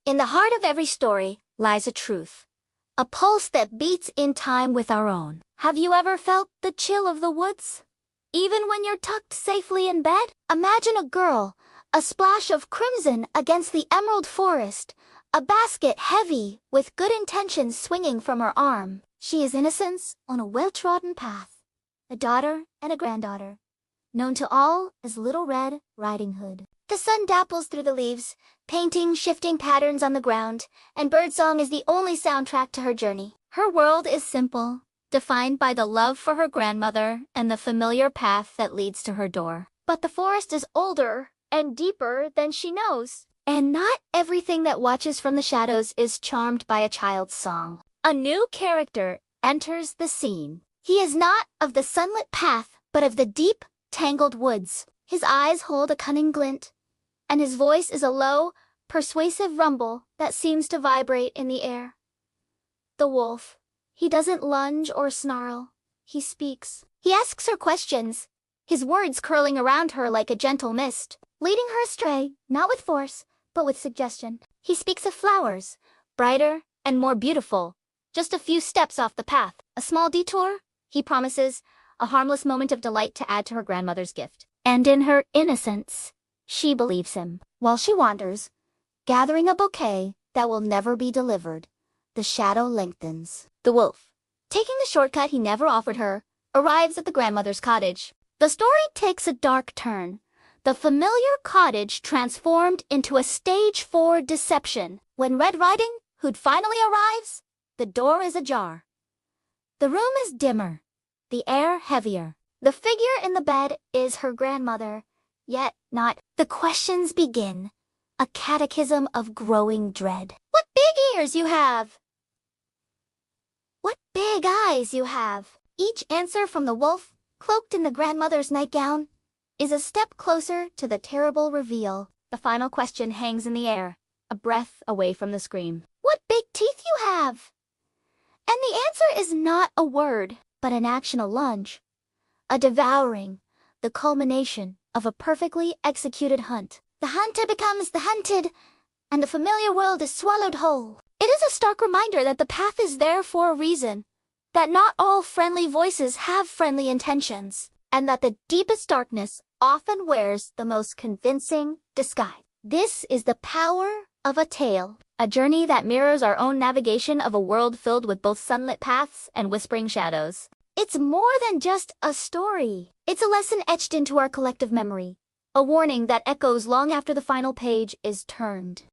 In the heart of every story lies a truth, a pulse that beats in time with our own. Have you ever felt the chill of the woods? Even when you're tucked safely in bed? Imagine a girl, a splash of crimson against the emerald forest, a basket heavy with good intentions swinging from her arm. She is innocence on a well-trodden path, a daughter and a granddaughter, known to all as Little Red Riding Hood. The sun dapples through the leaves, painting shifting patterns on the ground, and birdsong is the only soundtrack to her journey. Her world is simple, defined by the love for her grandmother and the familiar path that leads to her door. But the forest is older and deeper than she knows. And not everything that watches from the shadows is charmed by a child's song. A new character enters the scene. He is not of the sunlit path, but of the deep, tangled woods. His eyes hold a cunning glint, and his voice is a low, persuasive rumble that seems to vibrate in the air. The wolf. He doesn't lunge or snarl. He speaks. He asks her questions, his words curling around her like a gentle mist, leading her astray, not with force, but with suggestion. He speaks of flowers, brighter and more beautiful, just a few steps off the path. A small detour, he promises, a harmless moment of delight to add to her grandmother's gift. And in her innocence, she believes him. While she wanders, gathering a bouquet that will never be delivered, the shadow lengthens. The wolf, taking the shortcut he never offered her, arrives at the grandmother's cottage. The story takes a dark turn. The familiar cottage transformed into a stage 4 deception. When Red Riding Hood finally arrives, the door is ajar. The room is dimmer, the air heavier. The figure in the bed is her grandmother, yet not. The questions begin, a catechism of growing dread. What big ears you have! What big eyes you have! Each answer from the wolf, cloaked in the grandmother's nightgown, is a step closer to the terrible reveal. The final question hangs in the air, a breath away from the scream. What big teeth you have! And the answer is not a word, but an action, a lunge. A devouring, the culmination of a perfectly executed hunt. The hunter becomes the hunted, and the familiar world is swallowed whole. It is a stark reminder that the path is there for a reason, that not all friendly voices have friendly intentions, and that the deepest darkness often wears the most convincing disguise. This is the power of a tale, a journey that mirrors our own navigation of a world filled with both sunlit paths and whispering shadows. It's more than just a story. It's a lesson etched into our collective memory, a warning that echoes long after the final page is turned.